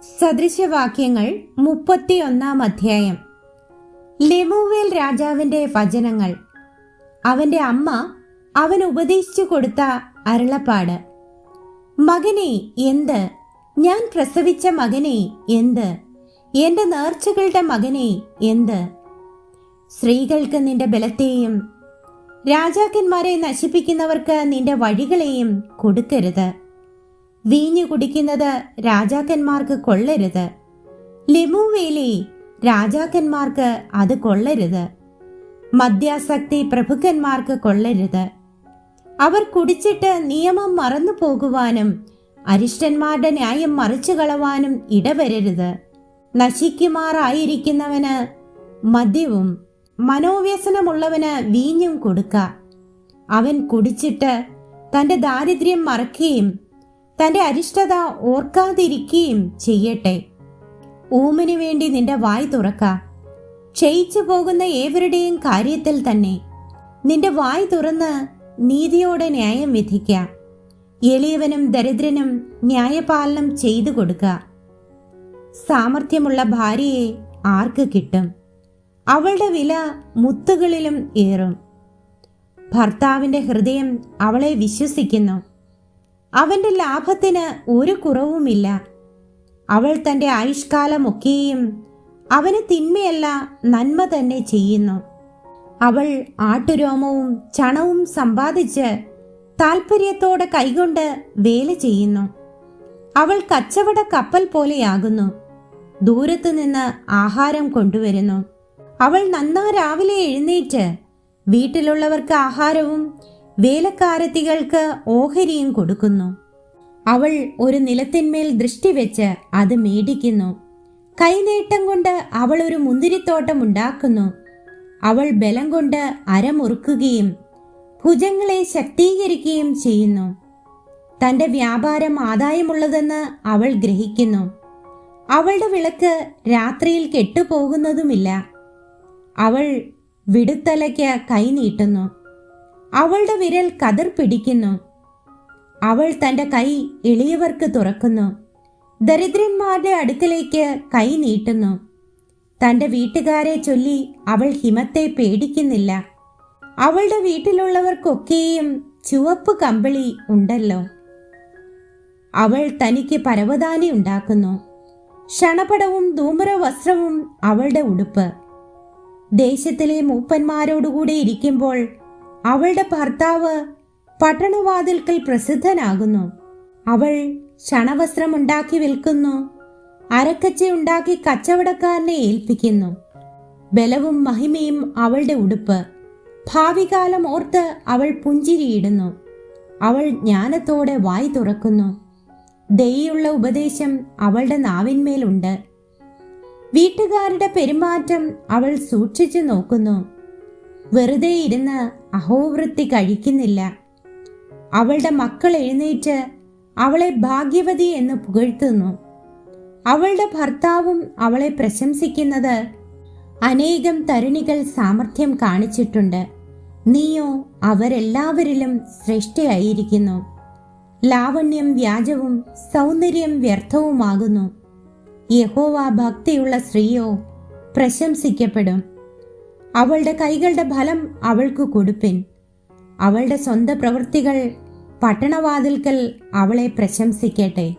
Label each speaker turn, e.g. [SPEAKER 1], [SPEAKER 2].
[SPEAKER 1] സദൃശവാക്യങ്ങൾ 31 അധ്യായം. ലെമൂവേൽ രാജാവിന്റെ വചനങ്ങൾ. അവന്റെ അമ്മ അവൻ ഉപദേശിച്ചു കൊടുത്ത അരുളപ്പാട്. മകനെ എന്ത്, ഞാൻ പ്രസവിച്ച മകനെ എന്ത്, എന്റെ നേർച്ചകളുടെ മകനെ എന്ത്. സ്ത്രീകൾക്ക് നിന്റെ ബലത്തെയും രാജാക്കന്മാരെ നശിപ്പിക്കുന്നവർക്ക് നിന്റെ വഴികളെയും കൊടുക്കരുത്. വീഞ്ഞു കുടിക്കുന്നത് രാജാക്കന്മാർക്ക് കൊള്ളരുത്. ലെമൂവേലേ, രാജാക്കന്മാർക്ക് അത് കൊള്ളരുത്. മദ്യാസക്തി പ്രഭുക്കന്മാർക്ക് കൊള്ളരുത്. അവർ കുടിച്ചിട്ട് നിയമം മറന്നു പോകുവാനും അരിഷ്ടന്മാരുടെ ന്യായം മറിച്ചു കളവാനും ഇടവരരുത്. നശിക്കുമാറായിരിക്കുന്നവന് മദ്യവും മനോവ്യസനമുള്ളവന് വീഞ്ഞും കൊടുക്ക. അവൻ കുടിച്ചിട്ട് തന്റെ ദാരിദ്ര്യം മറക്കുകയും തന്റെ അരിഷ്ടത ഓർക്കാതിരിക്കുകയും ചെയ്യട്ടെ. ഊമിനു വേണ്ടി നിന്റെ വായ് തുറക്ക. ക്ഷയിച്ചു പോകുന്ന ഏവരുടെയും കാര്യത്തിൽ തന്നെ നിന്റെ വായ് തുറന്ന് നീതിയോടെ ന്യായം വിധിക്ക. എളിയവനും ദരിദ്രനും ന്യായപാലനം ചെയ്തു കൊടുക്ക. സാമർഥ്യമുള്ള ഭാര്യയെ ആർക്ക് കിട്ടും? അവളുടെ വില മുത്തുകളിലും ഏറും. ഭർത്താവിന്റെ ഹൃദയം അവളെ വിശ്വസിക്കുന്നു. അവന്റെ ലാഭത്തിന് ഒരു കുറവുമില്ല. അവൾ തന്റെ ആയുഷ്കാലമൊക്കെയും അവന് തിന്മയല്ല നന്മ തന്നെ ചെയ്യുന്നു. അവൾ ആട്ടുരോമവും ചണവും സമ്പാദിച്ച് താൽപര്യത്തോടെ കൈകൊണ്ട് വേല ചെയ്യുന്നു. അവൾ കച്ചവട കപ്പൽ പോലെയാകുന്നു. ദൂരത്തു നിന്ന് ആഹാരം കൊണ്ടുവരുന്നു. അവൾ നന്നാ രാവിലെ എഴുന്നേറ്റ് വീട്ടിലുള്ളവർക്ക് ആഹാരവും വേലക്കാരത്തികൾക്ക് ഓഹരിയും കൊടുക്കുന്നു. അവൾ ഒരു നിലത്തിന്മേൽ ദൃഷ്ടി വെച്ച് അത് മേടിക്കുന്നു. കൈനീട്ടം കൊണ്ട് അവൾ ഒരു മുന്തിരിത്തോട്ടം ഉണ്ടാക്കുന്നു. അവൾ ബലം കൊണ്ട് അരമുറുക്കുകയും ഭുജങ്ങളെ ശക്തീകരിക്കുകയും ചെയ്യുന്നു. തന്റെ വ്യാപാരം ആദായമുള്ളതെന്ന് അവൾ ഗ്രഹിക്കുന്നു. അവളുടെ വിളക്ക് രാത്രിയിൽ കെട്ടുപോകുന്നതുമില്ല. അവൾ വിടുത്തലയ്ക്ക് കൈനീട്ടുന്നു. അവളുടെ വിരൽ കതിർ പിടിക്കുന്നു. അവൾ തന്റെ കൈ എളിയവർക്ക് തുറക്കുന്നു. ദരിദ്രന്മാരുടെ അടുക്കലേക്ക് കൈ നീട്ടുന്നു. തന്റെ വീട്ടുകാരെ ചൊല്ലി അവൾ ഹിമത്തെ പേടിക്കുന്നില്ല. അവളുടെ വീട്ടിലുള്ളവർക്കൊക്കെയും ചുവപ്പ് കമ്പിളി ഉണ്ടല്ലോ. അവൾ തനിക്ക് പരവതാനി ഉണ്ടാക്കുന്നു. ക്ഷണപടവും ധൂമ്ര വസ്ത്രവും അവളുടെ ഉടുപ്പ്. ദേശത്തിലെ മൂപ്പന്മാരോടുകൂടെ ഇരിക്കുമ്പോൾ അവളുടെ ഭർത്താവ് പട്ടണവാതിൽക്കൽ പ്രസിദ്ധനാകുന്നു. അവൾ ക്ഷണവസ്ത്രമുണ്ടാക്കി വിൽക്കുന്നു. അരക്കച്ച ഉണ്ടാക്കി കച്ചവടക്കാരനെ ഏൽപ്പിക്കുന്നു. ബലവും മഹിമയും അവളുടെ ഉടുപ്പ്. ഭാവികാലം ഓർത്ത് അവൾ പുഞ്ചിരിയിടുന്നു. അവൾ ജ്ഞാനത്തോടെ വായി തുറക്കുന്നു. ദയുള്ള ഉപദേശം അവളുടെ നാവിന്മേലുണ്ട്. വീട്ടുകാരുടെ പെരുമാറ്റം അവൾ സൂക്ഷിച്ചു നോക്കുന്നു. വെറുതെ ഇരുന്ന് അഹോവൃത്തി കഴിക്കുന്നില്ല. അവളുടെ മക്കൾ എഴുന്നേറ്റ് അവളെ ഭാഗ്യവതി എന്ന് പുകഴ്ത്തുന്നു. അവളുടെ ഭർത്താവും അവളെ പ്രശംസിക്കുന്നത് അനേകം തരുണികൾ സാമർഥ്യം കാണിച്ചിട്ടുണ്ട്. നീയോ അവരെല്ലാവരിലും ശ്രേഷ്ഠയായിരിക്കുന്നു. ലാവണ്യം വ്യാജവും സൗന്ദര്യം വ്യർത്ഥവുമാകുന്നു. യഹോവ ഭക്തിയുള്ള സ്ത്രീയോ പ്രശംസിക്കപ്പെടും. അവളുടെ കൈകളുടെ ഫലം അവൾക്ക് കൊടുപ്പിൻ. അവളുടെ സ്വന്തം പ്രവൃത്തികൾ പട്ടണവാതിൽക്കൽ അവളെ പ്രശംസിക്കട്ടെ.